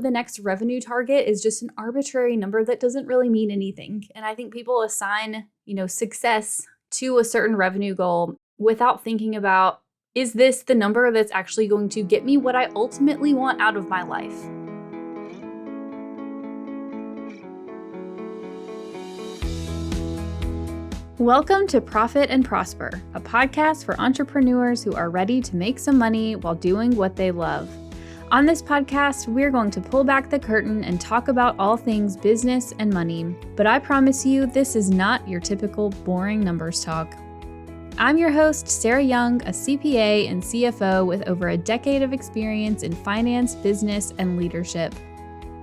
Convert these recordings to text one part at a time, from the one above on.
The next revenue target is just an arbitrary number that doesn't really mean anything. And I think people assign, success to a certain revenue goal without thinking about, is this the number that's actually going to get me what I ultimately want out of my life? Welcome to Profit and Prosper, a podcast for entrepreneurs who are ready to make some money while doing what they love. On this podcast, we're going to pull back the curtain and talk about all things business and money. But I promise you, this is not your typical boring numbers talk. I'm your host, Sarah Young, a CPA and CFO with over a decade of experience in finance, business, and leadership.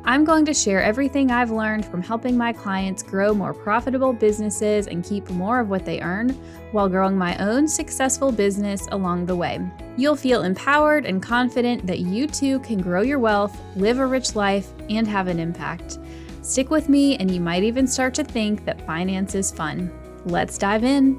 I'm going to share everything I've learned from helping my clients grow more profitable businesses and keep more of what they earn while growing my own successful business along the way. You'll feel empowered and confident that you too can grow your wealth, live a rich life, and have an impact. Stick with me and you might even start to think that finance is fun. Let's dive in.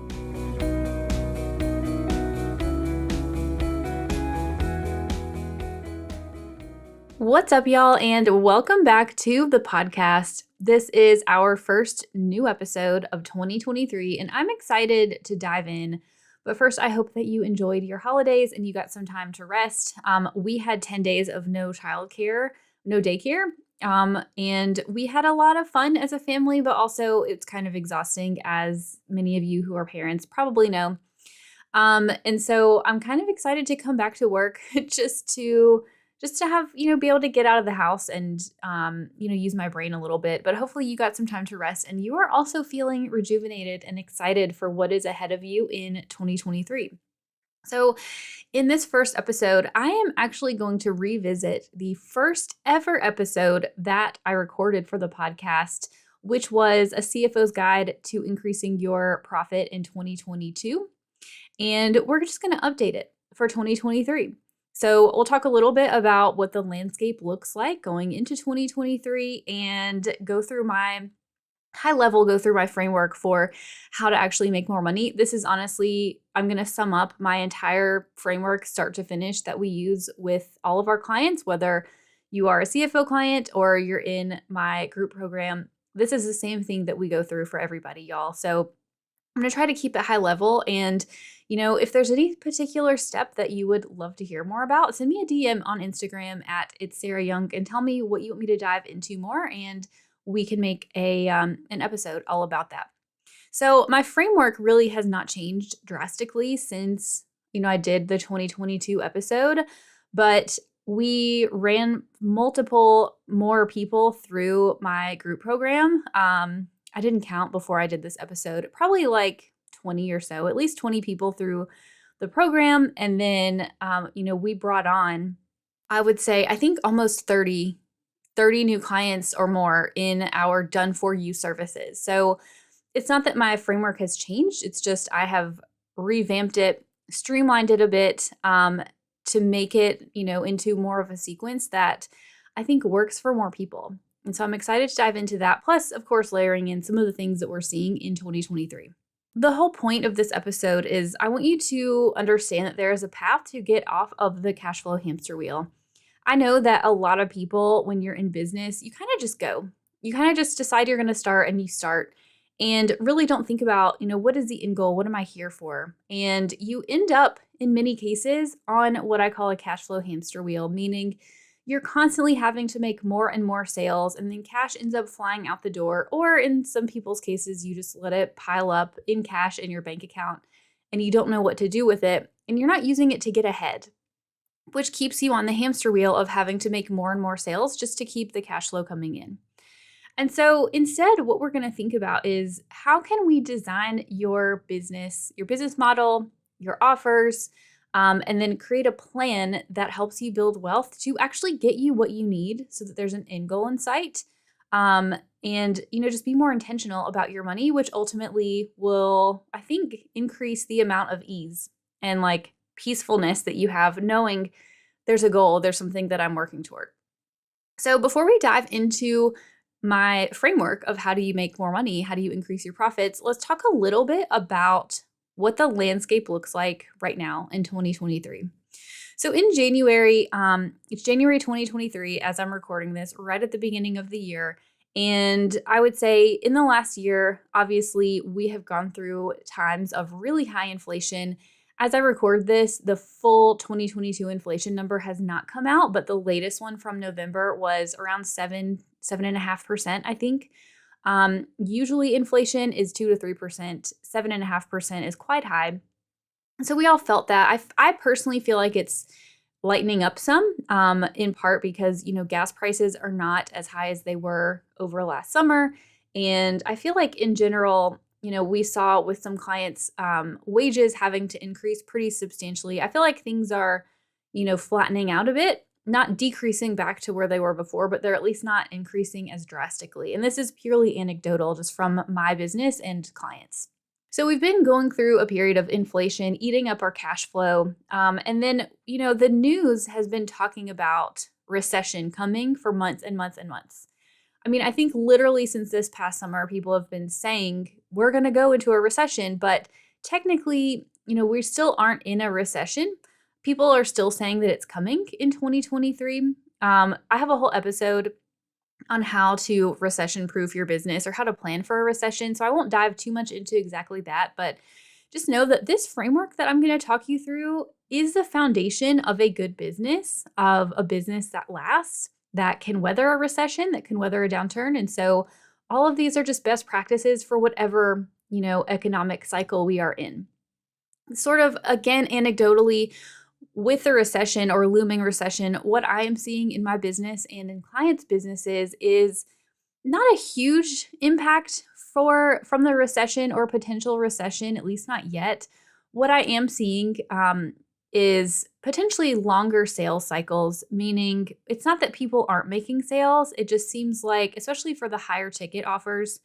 What's up, y'all, and welcome back to the podcast. This is our first new episode of 2023, and I'm excited to dive in. But first, I hope that you enjoyed your holidays and you got some time to rest. We had 10 days of no childcare, no daycare, and we had a lot of fun as a family, but also it's kind of exhausting, as many of you who are parents probably know. And so I'm kind of excited to come back to work just to have, be able to get out of the house and, use my brain a little bit. But hopefully you got some time to rest and you are also feeling rejuvenated and excited for what is ahead of you in 2023. So in this first episode, I am actually going to revisit the first ever episode that I recorded for the podcast, which was a CFO's guide to increasing your profit in 2022. And we're just going to update it for 2023. So we'll talk a little bit about what the landscape looks like going into 2023 and go through my framework for how to actually make more money. This is honestly, I'm going to sum up my entire framework start to finish that we use with all of our clients, whether you are a CFO client or you're in my group program. This is the same thing that we go through for everybody, y'all. So I'm going to try to keep it high level. And, if there's any particular step that you would love to hear more about, send me a DM on Instagram at It's Sarah Young and tell me what you want me to dive into more. And we can make an episode all about that. So my framework really has not changed drastically since, I did the 2022 episode, but we ran multiple more people through my group program. I didn't count before I did this episode, probably like 20 or so, at least 20 people through the program. And then, we brought on, I would say, I think almost 30 new clients or more in our done for you services. So it's not that my framework has changed. It's just I have revamped it, streamlined it a bit to make it, into more of a sequence that I think works for more people. And so I'm excited to dive into that. Plus, of course, layering in some of the things that we're seeing in 2023. The whole point of this episode is I want you to understand that there is a path to get off of the cash flow hamster wheel. I know that a lot of people, when you're in business, you kind of just go. You kind of just decide you're going to start and you start and really don't think about, what is the end goal? What am I here for? And you end up, in many cases, on what I call a cash flow hamster wheel, meaning you're constantly having to make more and more sales, and then cash ends up flying out the door. Or in some people's cases, you just let it pile up in cash in your bank account and you don't know what to do with it. And you're not using it to get ahead, which keeps you on the hamster wheel of having to make more and more sales just to keep the cash flow coming in. And so instead, what we're going to think about is how can we design your business model, your offers, and then create a plan that helps you build wealth to actually get you what you need so that there's an end goal in sight. And, just be more intentional about your money, which ultimately will, I think, increase the amount of ease and peacefulness that you have knowing there's a goal, there's something that I'm working toward. So before we dive into my framework of how do you make more money, how do you increase your profits, let's talk a little bit about what the landscape looks like right now in 2023. So in January, it's January 2023 as I'm recording this, right at the beginning of the year. And I would say in the last year, obviously, we have gone through times of really high inflation. As I record this, the full 2022 inflation number has not come out, but the latest one from November was around 7.5%, I think. Usually inflation is 2 to 3%. 7.5% is quite high. So we all felt that. I personally feel like it's lightening up some, in part because, gas prices are not as high as they were over last summer. And I feel like in general, we saw with some clients, wages having to increase pretty substantially. I feel like things are, flattening out a bit, not decreasing back to where they were before, but they're at least not increasing as drastically. And this is purely anecdotal, just from my business and clients. So we've been going through a period of inflation, eating up our cash flow. And then, the news has been talking about recession coming for months and months and months. I mean, I think literally since this past summer, people have been saying we're going to go into a recession, but technically, we still aren't in a recession. People are still saying that it's coming in 2023. I have a whole episode on how to recession-proof your business or how to plan for a recession. So I won't dive too much into exactly that, but just know that this framework that I'm going to talk you through is the foundation of a good business, of a business that lasts, that can weather a recession, that can weather a downturn. And so all of these are just best practices for whatever, economic cycle we are in. Sort of, again, anecdotally, with the recession or looming recession, what I am seeing in my business and in clients' businesses is not a huge impact from the recession or potential recession, at least not yet. What I am seeing is potentially longer sales cycles, meaning it's not that people aren't making sales. It just seems like, especially for the higher ticket offers,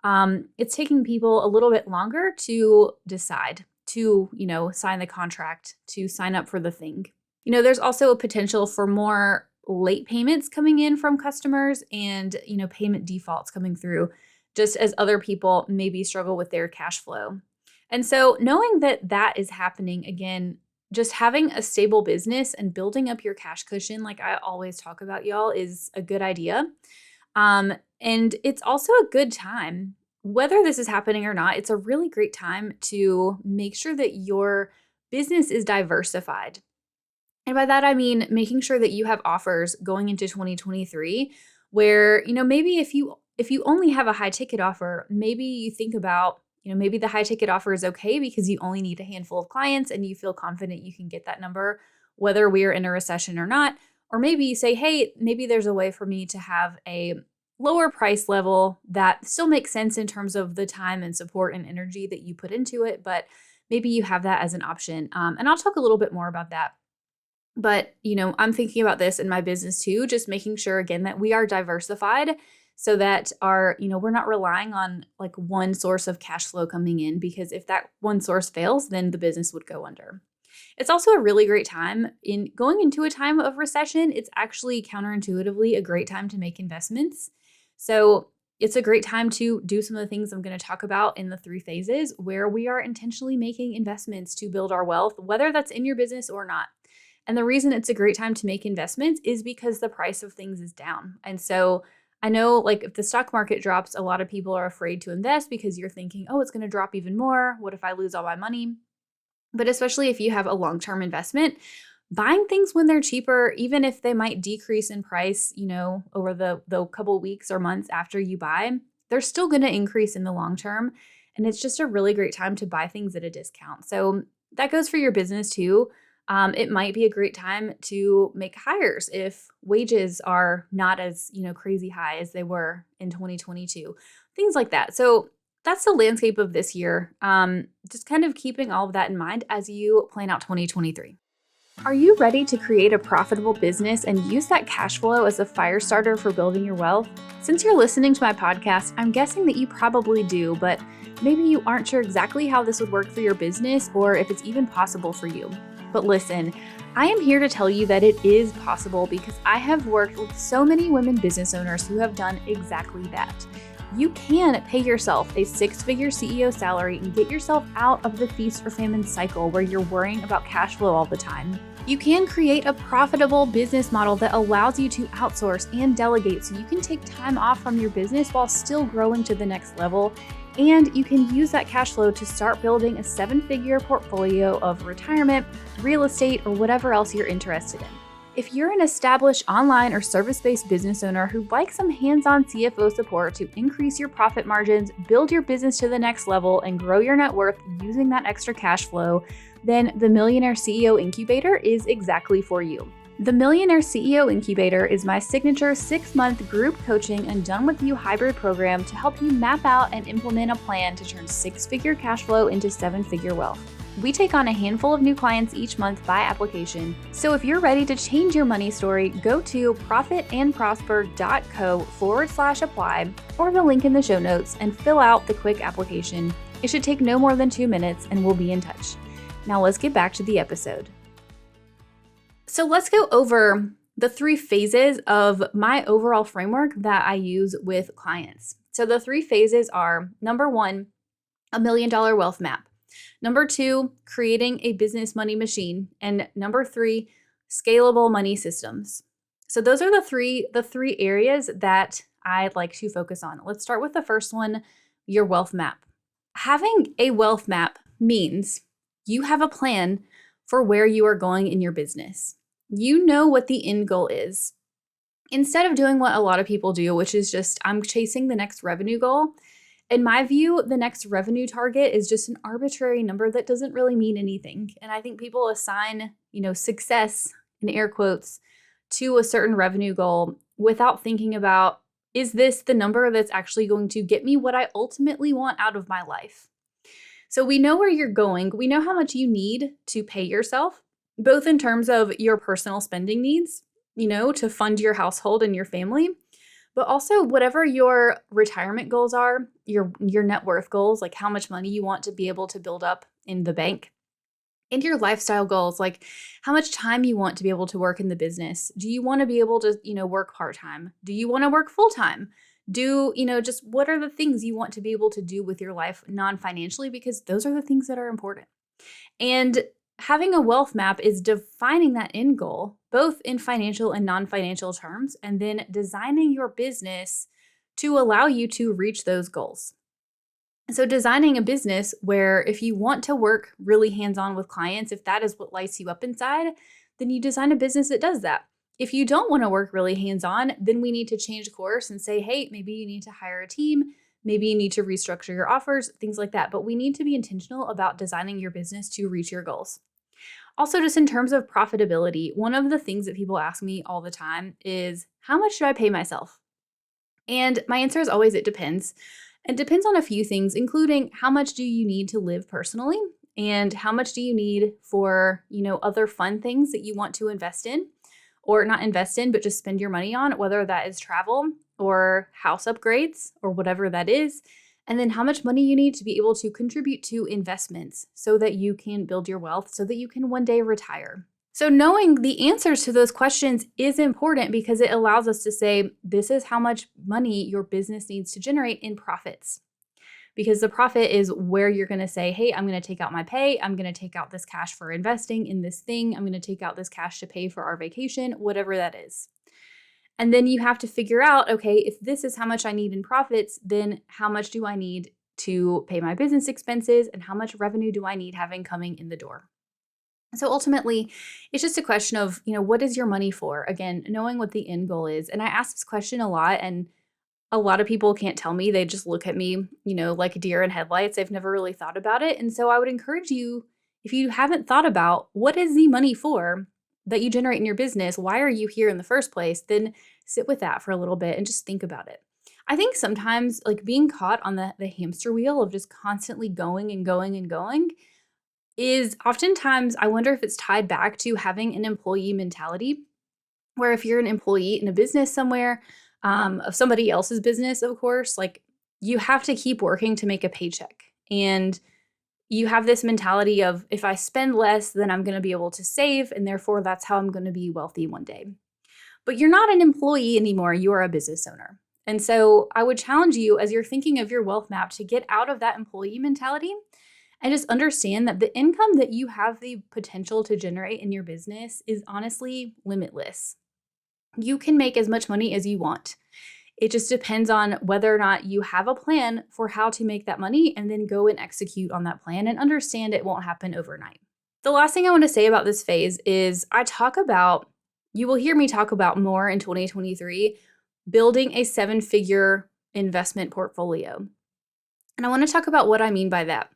it's taking people a little bit longer to decide, to, sign the contract, to sign up for the thing. There's also a potential for more late payments coming in from customers and, payment defaults coming through, just as other people maybe struggle with their cash flow. And so knowing that that is happening, again, just having a stable business and building up your cash cushion, like I always talk about, y'all, is a good idea. And it's also a good time. Whether this is happening or not, it's a really great time to make sure that your business is diversified. And by that, I mean making sure that you have offers going into 2023 where, maybe if you only have a high ticket offer, maybe you think about, maybe the high ticket offer is okay because you only need a handful of clients and you feel confident you can get that number, whether we're in a recession or not. Or maybe you say, hey, maybe there's a way for me to have a lower price level that still makes sense in terms of the time and support and energy that you put into it, but maybe you have that as an option. And I'll talk a little bit more about that. But, I'm thinking about this in my business too, just making sure, again, that we are diversified so that we're not relying on like one source of cash flow coming in, because if that one source fails, then the business would go under. It's also a really great time in going into a time of recession. It's actually counterintuitively a great time to make investments. So it's a great time to do some of the things I'm going to talk about in the 3 phases where we are intentionally making investments to build our wealth, whether that's in your business or not. And the reason it's a great time to make investments is because the price of things is down. And so I know, like, if the stock market drops, a lot of people are afraid to invest because you're thinking, oh, it's going to drop even more. What if I lose all my money? But especially if you have a long-term investment, buying things when they're cheaper, even if they might decrease in price, over the couple weeks or months after you buy, they're still going to increase in the long term. And it's just a really great time to buy things at a discount. So that goes for your business too. It might be a great time to make hires if wages are not as, crazy high as they were in 2022, things like that. So that's the landscape of this year. Just kind of keeping all of that in mind as you plan out 2023. Are you ready to create a profitable business and use that cash flow as a fire starter for building your wealth? Since you're listening to my podcast, I'm guessing that you probably do, but maybe you aren't sure exactly how this would work for your business or if it's even possible for you. But listen, I am here to tell you that it is possible because I have worked with so many women business owners who have done exactly that. You can pay yourself a 6-figure CEO salary and get yourself out of the feast or famine cycle where you're worrying about cash flow all the time. You can create a profitable business model that allows you to outsource and delegate so you can take time off from your business while still growing to the next level. And you can use that cash flow to start building a 7-figure portfolio of retirement, real estate, or whatever else you're interested in. If you're an established online or service-based business owner who'd like some hands-on CFO support to increase your profit margins, build your business to the next level, and grow your net worth using that extra cash flow, then the Millionaire CEO Incubator is exactly for you. The Millionaire CEO Incubator is my signature 6-month group coaching and done-with-you hybrid program to help you map out and implement a plan to turn 6-figure cash flow into 7-figure wealth. We take on a handful of new clients each month by application. So if you're ready to change your money story, go to profitandprosper.co/apply or the link in the show notes and fill out the quick application. It should take no more than 2 minutes and we'll be in touch. Now let's get back to the episode. So let's go over the 3 phases of my overall framework that I use with clients. So the 3 phases are: number 1, a $1 million wealth map. Number 2, creating a business money machine. And number 3, scalable money systems. So those are the three areas that I'd like to focus on. Let's start with the first one, your wealth map. Having a wealth map means you have a plan for where you are going in your business. You know what the end goal is. Instead of doing what a lot of people do, which is just, I'm chasing the next revenue goal. In my view, the next revenue target is just an arbitrary number that doesn't really mean anything. And I think people assign, success in air quotes to a certain revenue goal without thinking about, is this the number that's actually going to get me what I ultimately want out of my life? So we know where you're going. We know how much you need to pay yourself, both in terms of your personal spending needs, to fund your household and your family, but also whatever your retirement goals are, your net worth goals, like how much money you want to be able to build up in the bank, and your lifestyle goals, like how much time you want to be able to work in the business. Do you want to be able to, work part-time? Do you want to work full-time? Just what are the things you want to be able to do with your life non-financially? Because those are the things that are important. And having a wealth map is defining that end goal, both in financial and non-financial terms, and then designing your business to allow you to reach those goals. So designing a business where if you want to work really hands-on with clients, if that is what lights you up inside, then you design a business that does that. If you don't want to work really hands-on, then we need to change course and say, hey, maybe you need to hire a team. Maybe you need to restructure your offers, things like that. But we need to be intentional about designing your business to reach your goals. Also, just in terms of profitability, one of the things that people ask me all the time is, how much do I pay myself? And my answer is always, it depends. It depends on a few things, including how much do you need to live personally and how much do you need for, other fun things that you want to invest in, or not invest in, but just spend your money on, whether that is travel or house upgrades or whatever that is. And then how much money you need to be able to contribute to investments so that you can build your wealth, so that you can one day retire. So knowing the answers to those questions is important because it allows us to say, this is how much money your business needs to generate in profits. Because the profit is where you're going to say, hey, I'm going to take out my pay. I'm going to take out this cash for investing in this thing. I'm going to take out this cash to pay for our vacation, whatever that is. And then you have to figure out, okay, if this is how much I need in profits, then how much do I need to pay my business expenses and how much revenue do I need having coming in the door? So ultimately, it's just a question of, what is your money for? Again, knowing what the end goal is. And I ask this question a lot, and a lot of people can't tell me. They just look at me, like a deer in headlights. They've never really thought about it. And so I would encourage you, if you haven't thought about what is the money for that you generate in your business, why are you here in the first place, then sit with that for a little bit and just think about it. I think sometimes like being caught on the hamster wheel of just constantly going and going and going is oftentimes, I wonder if it's tied back to having an employee mentality, where if you're an employee in a business somewhere, of somebody else's business, of course, like you have to keep working to make a paycheck. And you have this mentality of, if I spend less, then I'm going to be able to save, and therefore that's how I'm going to be wealthy one day. But you're not an employee anymore, you are a business owner. And so I would challenge you, as you're thinking of your wealth map, to get out of that employee mentality And just understand that the income that you have the potential to generate in your business is honestly limitless. You can make as much money as you want. It just depends on whether or not you have a plan for how to make that money and then go and execute on that plan and understand it won't happen overnight. The last thing I want to say about this phase is you will hear me talk about more in 2023, building a 7-figure investment portfolio. And I want to talk about what I mean by that.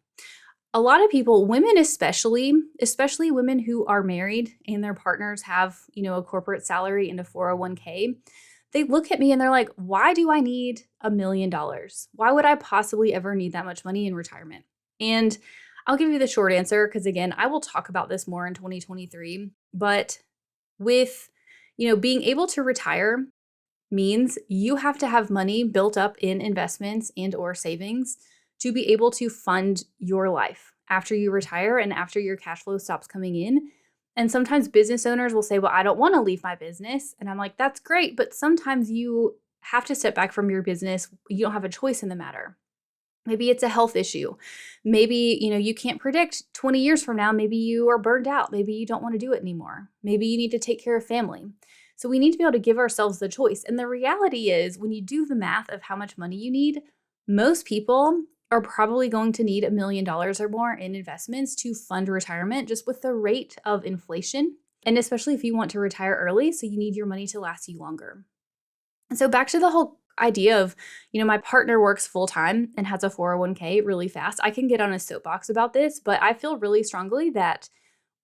A lot of people, women especially women who are married and their partners have, a corporate salary and a 401k, they look at me and they're like, why do I need $1 million? Why would I possibly ever need that much money in retirement? And I'll give you the short answer because, again, I will talk about this more in 2023. But with, being able to retire means you have to have money built up in investments and or savings to be able to fund your life after you retire and after your cash flow stops coming in. And sometimes business owners will say, well, I don't want to leave my business. And I'm like, that's great. But sometimes you have to step back from your business. You don't have a choice in the matter. Maybe it's a health issue. Maybe, you can't predict 20 years from now. Maybe you are burned out. Maybe you don't want to do it anymore. Maybe you need to take care of family. So we need to be able to give ourselves the choice. And the reality is, when you do the math of how much money you need, most people are probably going to need $1 million or more in investments to fund retirement, just with the rate of inflation. And especially if you want to retire early, so you need your money to last you longer. And so back to the whole idea of, my partner works full time and has a 401k really fast. I can get on a soapbox about this, but I feel really strongly that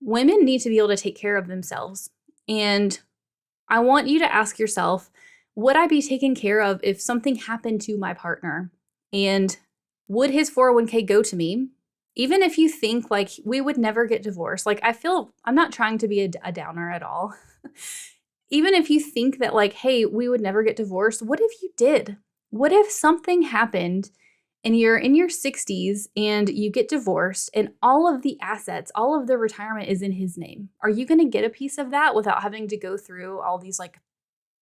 women need to be able to take care of themselves. And I want you to ask yourself, would I be taken care of if something happened to my partner? And would his 401k go to me? Even if you think like we would never get divorced, like I'm not trying to be a downer at all. Even if you think that like, hey, we would never get divorced, what if you did? What if something happened and you're in your 60s and you get divorced and all of the assets, all of the retirement is in his name? Are you going to get a piece of that without having to go through all these like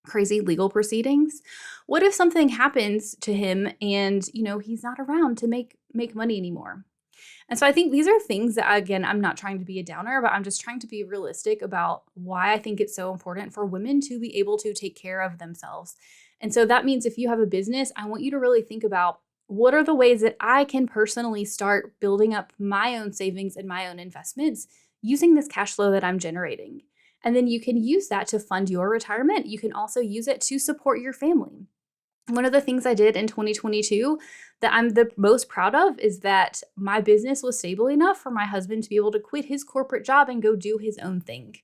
crazy legal proceedings? What if something happens to him and, he's not around to make money anymore? And so I think these are things that, again, I'm not trying to be a downer, but I'm just trying to be realistic about why I think it's so important for women to be able to take care of themselves. And so that means if you have a business, I want you to really think about, what are the ways that I can personally start building up my own savings and my own investments using this cash flow that I'm generating? And then you can use that to fund your retirement. You can also use it to support your family. One of the things I did in 2022 that I'm the most proud of is that my business was stable enough for my husband to be able to quit his corporate job and go do his own thing.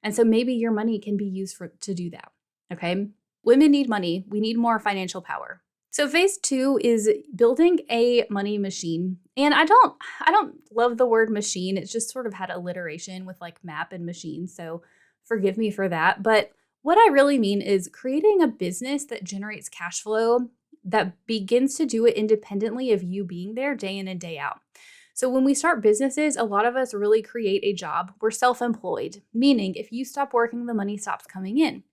And so maybe your money can be used to do that. Okay. Women need money. We need more financial power. So phase 2 is building a money machine. And I don't love the word machine. It's just sort of had alliteration with like map and machine. So forgive me for that. But what I really mean is creating a business that generates cash flow that begins to do it independently of you being there day in and day out. So when we start businesses, a lot of us really create a job. We're self-employed, meaning if you stop working, the money stops coming in.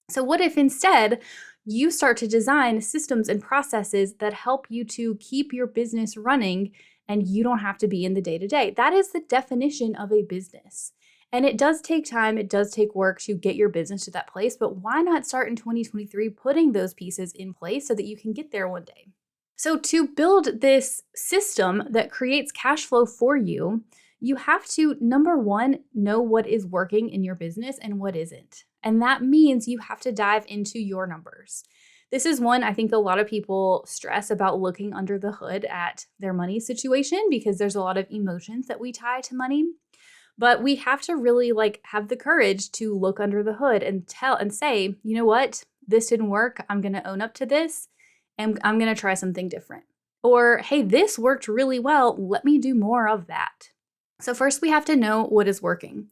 So what if instead you start to design systems and processes that help you to keep your business running and you don't have to be in the day-to-day? That is the definition of a business. And it does take time, it does take work to get your business to that place, but why not start in 2023 putting those pieces in place so that you can get there one day? So to build this system that creates cash flow for you, you have to, number one, know what is working in your business and what isn't. And that means you have to dive into your numbers. This is one I think a lot of people stress about, looking under the hood at their money situation, because there's a lot of emotions that we tie to money. But we have to really have the courage to look under the hood and say, you know what, this didn't work. I'm going to own up to this and I'm going to try something different. Or, hey, this worked really well. Let me do more of that. So first we have to know what is working.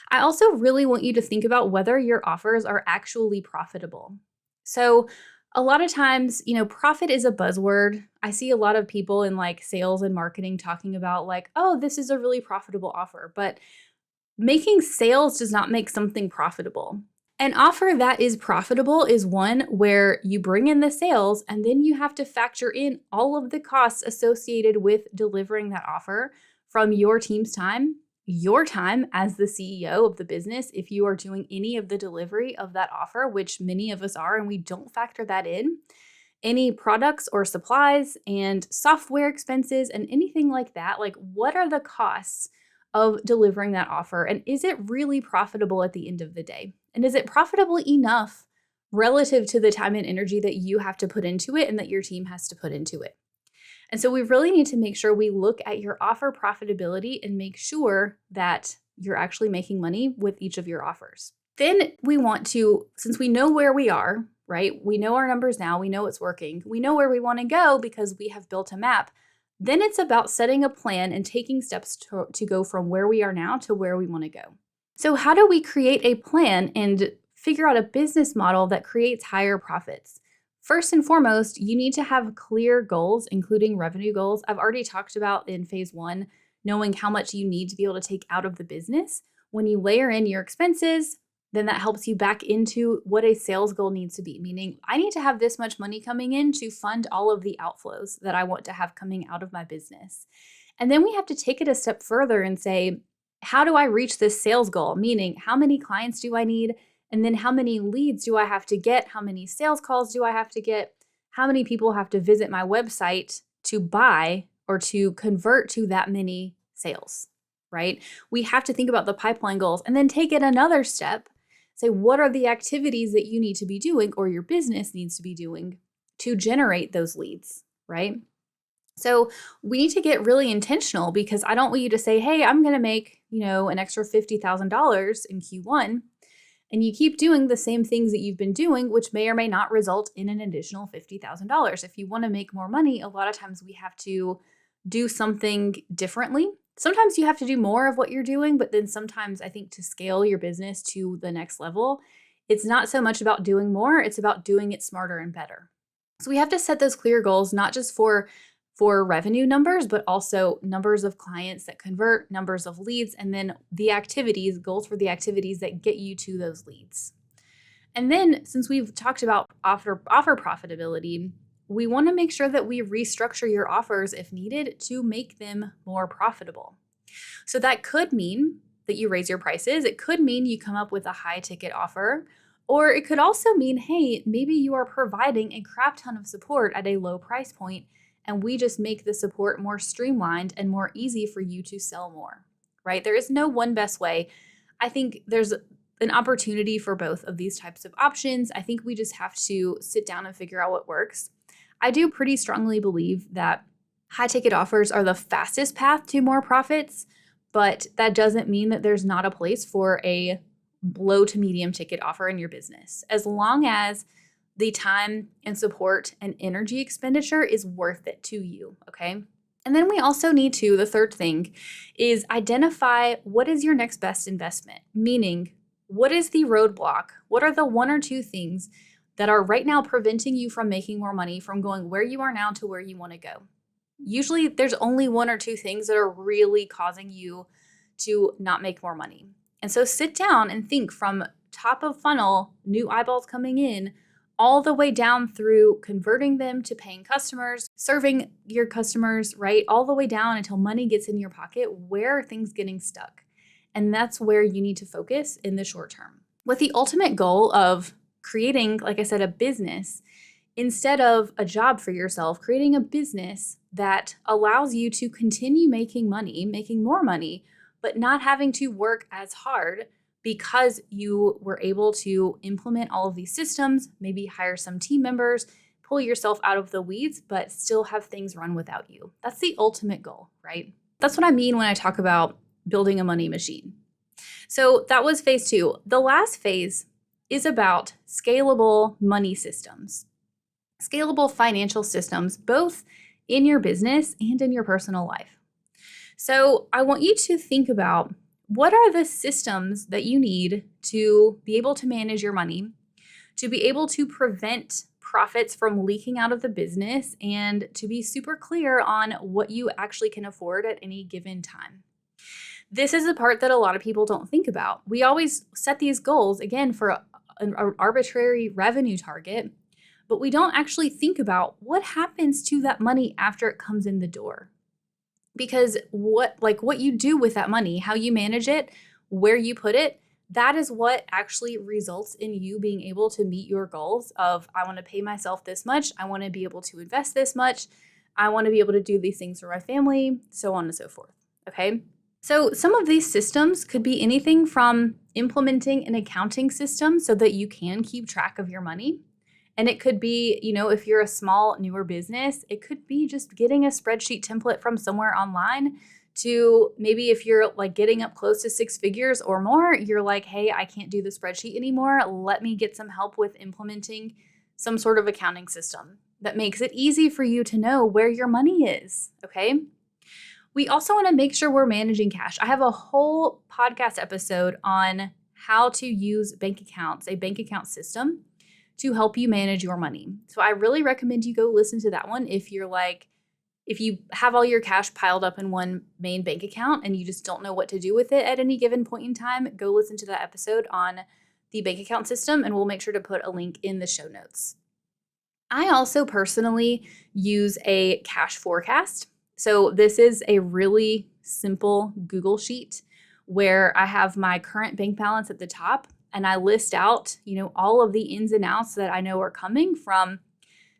I also really want you to think about whether your offers are actually profitable. So a lot of times, profit is a buzzword. I see a lot of people in sales and marketing talking about oh, this is a really profitable offer, but making sales does not make something profitable. An offer that is profitable is one where you bring in the sales and then you have to factor in all of the costs associated with delivering that offer from your team's time, your time as the CEO of the business, if you are doing any of the delivery of that offer, which many of us are, and we don't factor that in, any products or supplies and software expenses and anything like that, like what are the costs of delivering that offer? And is it really profitable at the end of the day? And is it profitable enough relative to the time and energy that you have to put into it and that your team has to put into it? And so we really need to make sure we look at your offer profitability and make sure that you're actually making money with each of your offers. Then we want to, since we know where we are, right? We know our numbers now, we know it's working, we know where we want to go because we have built a map. Then it's about setting a plan and taking steps to go from where we are now to where we want to go. So how do we create a plan and figure out a business model that creates higher profits? First and foremost, you need to have clear goals, including revenue goals. I've already talked about in phase 1, knowing how much you need to be able to take out of the business. When you layer in your expenses, then that helps you back into what a sales goal needs to be, meaning I need to have this much money coming in to fund all of the outflows that I want to have coming out of my business. And then we have to take it a step further and say, how do I reach this sales goal? Meaning, how many clients do I need? And then how many leads do I have to get? How many sales calls do I have to get? How many people have to visit my website to buy or to convert to that many sales, right? We have to think about the pipeline goals and then take it another step. Say, what are the activities that you need to be doing or your business needs to be doing to generate those leads, right? So we need to get really intentional because I don't want you to say, hey, I'm going to make, an extra $50,000 in Q1. And you keep doing the same things that you've been doing, which may or may not result in an additional $50,000. If you want to make more money, a lot of times we have to do something differently. Sometimes you have to do more of what you're doing, but then sometimes I think to scale your business to the next level, it's not so much about doing more, it's about doing it smarter and better. So we have to set those clear goals, not just for revenue numbers, but also numbers of clients that convert, numbers of leads, and then the activities, goals for the activities that get you to those leads. And then since we've talked about offer profitability, we want to make sure that we restructure your offers if needed to make them more profitable. So that could mean that you raise your prices. It could mean you come up with a high ticket offer, or it could also mean, hey, maybe you are providing a crap ton of support at a low price point, and we just make the support more streamlined and more easy for you to sell more, right? There is no one best way. I think there's an opportunity for both of these types of options. I think we just have to sit down and figure out what works. I do pretty strongly believe that high ticket offers are the fastest path to more profits, but that doesn't mean that there's not a place for a low to medium ticket offer in your business. As long as the time and support and energy expenditure is worth it to you, okay? And then we also need to, the third thing is identify what is your next best investment, meaning what is the roadblock? What are the one or two things that are right now preventing you from making more money, from going where you are now to where you want to go? Usually there's only one or two things that are really causing you to not make more money. And so sit down and think from top of funnel, new eyeballs coming in, all the way down through converting them to paying customers, serving your customers, right? All the way down until money gets in your pocket. Where are things getting stuck? And that's where you need to focus in the short term, with the ultimate goal of creating, like I said, a business instead of a job for yourself, creating a business that allows you to continue making money, making more money, but not having to work as hard because you were able to implement all of these systems, maybe hire some team members, pull yourself out of the weeds, but still have things run without you. That's the ultimate goal, right? That's what I mean when I talk about building a money machine. So that was phase 2. The last phase is about scalable money systems, scalable financial systems, both in your business and in your personal life. So I want you to think about what are the systems that you need to be able to manage your money, to be able to prevent profits from leaking out of the business, and to be super clear on what you actually can afford at any given time. This is the part that a lot of people don't think about. We always set these goals, again, for an arbitrary revenue target, but we don't actually think about what happens to that money after it comes in the door. Because what you do with that money, how you manage it, where you put it, that is what actually results in you being able to meet your goals of, I want to pay myself this much, I want to be able to invest this much, I want to be able to do these things for my family, so on and so forth. Okay? So some of these systems could be anything from implementing an accounting system so that you can keep track of your money. And it could be, if you're a small, newer business, it could be just getting a spreadsheet template from somewhere online, to maybe if you're like getting up close to 6 figures or more, you're like, hey, I can't do the spreadsheet anymore. Let me get some help with implementing some sort of accounting system that makes it easy for you to know where your money is. Okay? We also want to make sure we're managing cash. I have a whole podcast episode on how to use bank accounts, a bank account system to help you manage your money. So I really recommend you go listen to that one if you have all your cash piled up in one main bank account and you just don't know what to do with it at any given point in time. Go listen to that episode on the bank account system, and we'll make sure to put a link in the show notes. I also personally use a cash forecast. So this is a really simple Google sheet where I have my current bank balance at the top, and I list out, all of the ins and outs that I know are coming from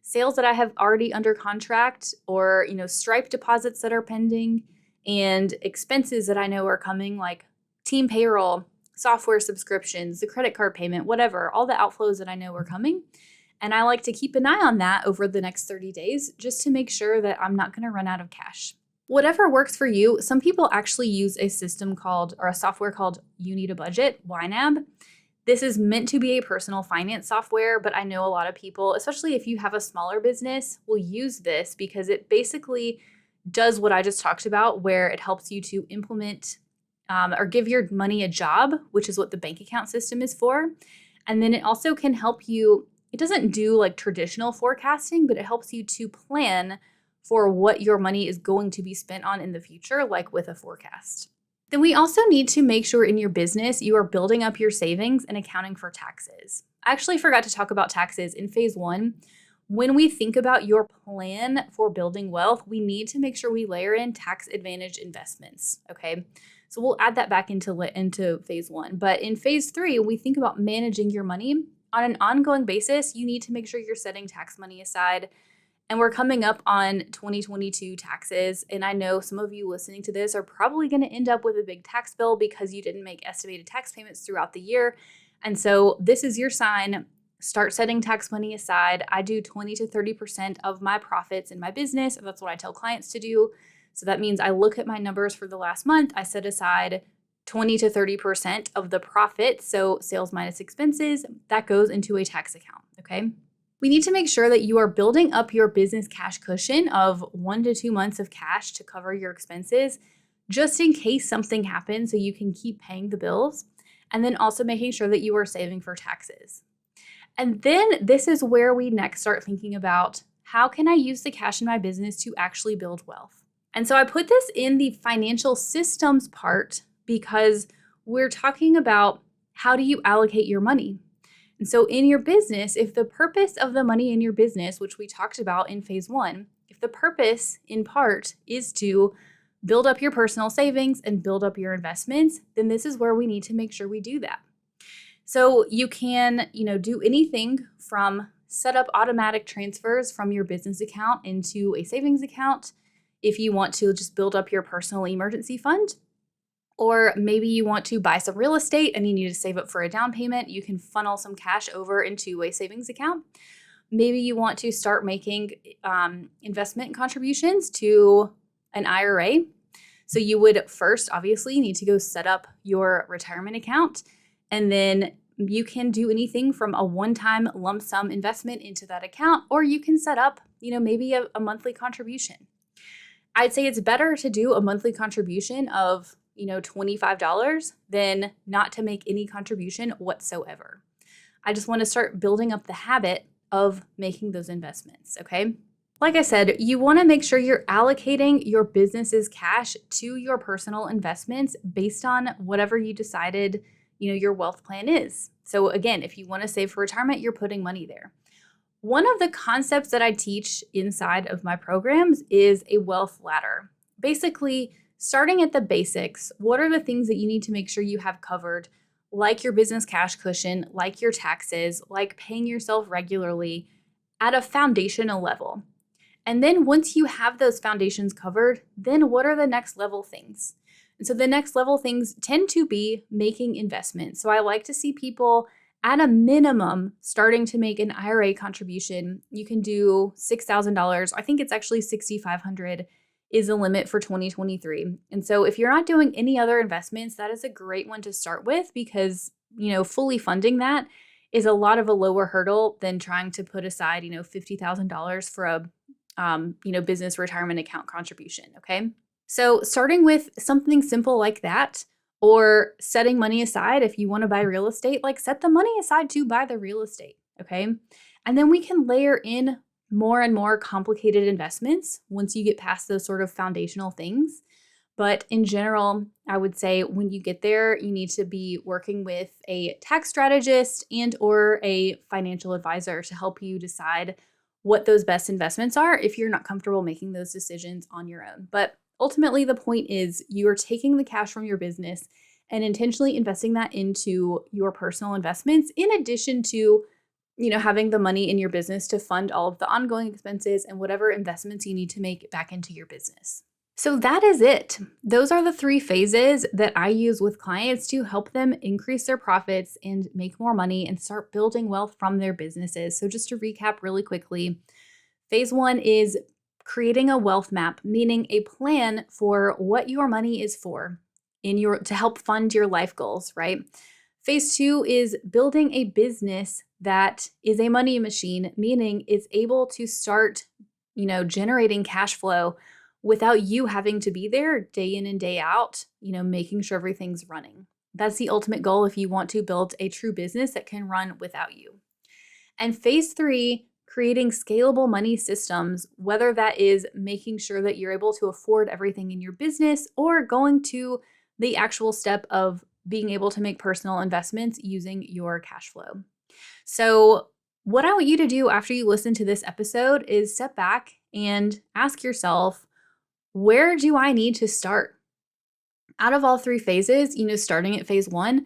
sales that I have already under contract, or, Stripe deposits that are pending, and expenses that I know are coming, like team payroll, software subscriptions, the credit card payment, whatever, all the outflows that I know are coming. And I like to keep an eye on that over the next 30 days just to make sure that I'm not going to run out of cash. Whatever works for you. Some people actually use a software called You Need a Budget, YNAB. This is meant to be a personal finance software, but I know a lot of people, especially if you have a smaller business, will use this because it basically does what I just talked about, where it helps you to implement or give your money a job, which is what the bank account system is for. And then it also can help you. It doesn't do like traditional forecasting, but it helps you to plan for what your money is going to be spent on in the future, like with a forecast. Then we also need to make sure in your business you are building up your savings and accounting for taxes. I actually forgot to talk about taxes in phase 1. When we think about your plan for building wealth, we need to make sure we layer in tax advantage investments, okay? So we'll add that back into phase 1. But in phase 3, when we think about managing your money on an ongoing basis, you need to make sure you're setting tax money aside. And we're coming up on 2022 taxes. And I know some of you listening to this are probably going to end up with a big tax bill because you didn't make estimated tax payments throughout the year. And so this is your sign. Start setting tax money aside. I do 20 to 30% of my profits in my business. That's what I tell clients to do. So that means I look at my numbers for the last month. I set aside 20 to 30% of the profit, so sales minus expenses, that goes into a tax account, okay? We need to make sure that you are building up your business cash cushion of 1 to 2 months of cash to cover your expenses, just in case something happens so you can keep paying the bills, and then also making sure that you are saving for taxes. And then this is where we next start thinking about, how can I use the cash in my business to actually build wealth? And so I put this in the financial systems part because we're talking about how do you allocate your money. And so in your business, if the purpose of the money in your business, which we talked about in phase 1, if the purpose in part is to build up your personal savings and build up your investments, then this is where we need to make sure we do that. So you can, do anything from set up automatic transfers from your business account into a savings account if you want to just build up your personal emergency fund. Or maybe you want to buy some real estate and you need to save up for a down payment. You can funnel some cash over into a savings account. Maybe you want to start making investment contributions to an IRA. So you would first, obviously, need to go set up your retirement account. And then you can do anything from a one-time lump sum investment into that account, or you can set up, maybe a monthly contribution. I'd say it's better to do a monthly contribution of $25 than not to make any contribution whatsoever. I just want to start building up the habit of making those investments, okay? Like I said, you want to make sure you're allocating your business's cash to your personal investments based on whatever you decided, your wealth plan is. So again, if you want to save for retirement, you're putting money there. One of the concepts that I teach inside of my programs is a wealth ladder. basically starting at the basics. What are the things that you need to make sure you have covered, like your business cash cushion, like your taxes, like paying yourself regularly at a foundational level? And then once you have those foundations covered, then what are the next level things? And so the next level things tend to be making investments. So I like to see people at a minimum starting to make an IRA contribution. You can do $6,000. I think it's actually $6,500 is the limit for 2023. And so if you're not doing any other investments, that is a great one to start with because, fully funding that is a lot of a lower hurdle than trying to put aside, $50,000 for a business retirement account contribution. Okay. So starting with something simple like that, or setting money aside if you want to buy real estate, like set the money aside to buy the real estate. Okay. And then we can layer in more and more complicated investments once you get past those sort of foundational things. But in general, I would say when you get there, you need to be working with a tax strategist and or a financial advisor to help you decide what those best investments are if you're not comfortable making those decisions on your own. But ultimately, the point is you are taking the cash from your business and intentionally investing that into your personal investments in addition to, having the money in your business to fund all of the ongoing expenses and whatever investments you need to make back into your business. So that is it. Those are the 3 phases that I use with clients to help them increase their profits and make more money and start building wealth from their businesses. So just to recap really quickly, phase 1 is creating a wealth map, meaning a plan for what your money is for to help fund your life goals, right? Phase 2 is building a business that is a money machine, meaning it's able to start, generating cash flow without you having to be there day in and day out, making sure everything's running. That's the ultimate goal if you want to build a true business that can run without you. And phase 3, creating scalable money systems, whether that is making sure that you're able to afford everything in your business or going to the actual step of being able to make personal investments using your cash flow. So what I want you to do after you listen to this episode is step back and ask yourself, where do I need to start? Out of all 3 phases, starting at phase 1,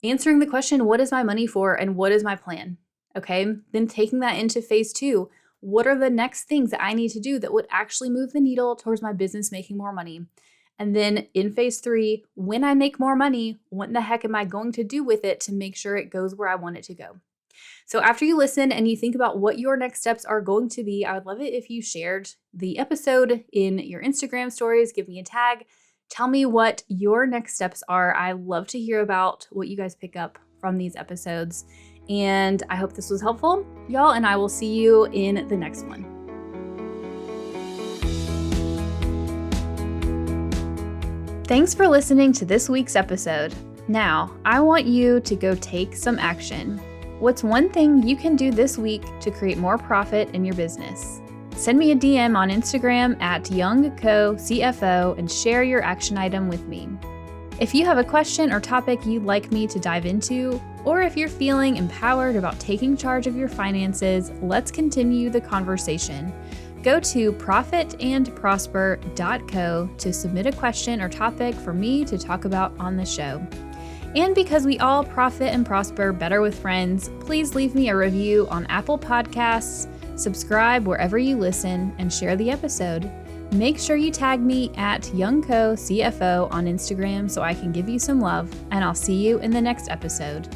answering the question, what is my money for and what is my plan? Okay, then taking that into phase 2, what are the next things that I need to do that would actually move the needle towards my business making more money? And then in phase 3, when I make more money, what in the heck am I going to do with it to make sure it goes where I want it to go? So after you listen and you think about what your next steps are going to be, I would love it if you shared the episode in your Instagram stories, give me a tag, tell me what your next steps are. I love to hear about what you guys pick up from these episodes. And I hope this was helpful, y'all, and I will see you in the next one. Thanks for listening to this week's episode. Now, I want you to go take some action. What's one thing you can do this week to create more profit in your business? Send me a DM on Instagram at YoungCoCFO and share your action item with me. If you have a question or topic you'd like me to dive into, or if you're feeling empowered about taking charge of your finances, let's continue the conversation. Go to profitandprosper.co to submit a question or topic for me to talk about on the show. And because we all profit and prosper better with friends, please leave me a review on Apple Podcasts, subscribe wherever you listen, and share the episode. Make sure you tag me at YoungCoCFO on Instagram so I can give you some love, and I'll see you in the next episode.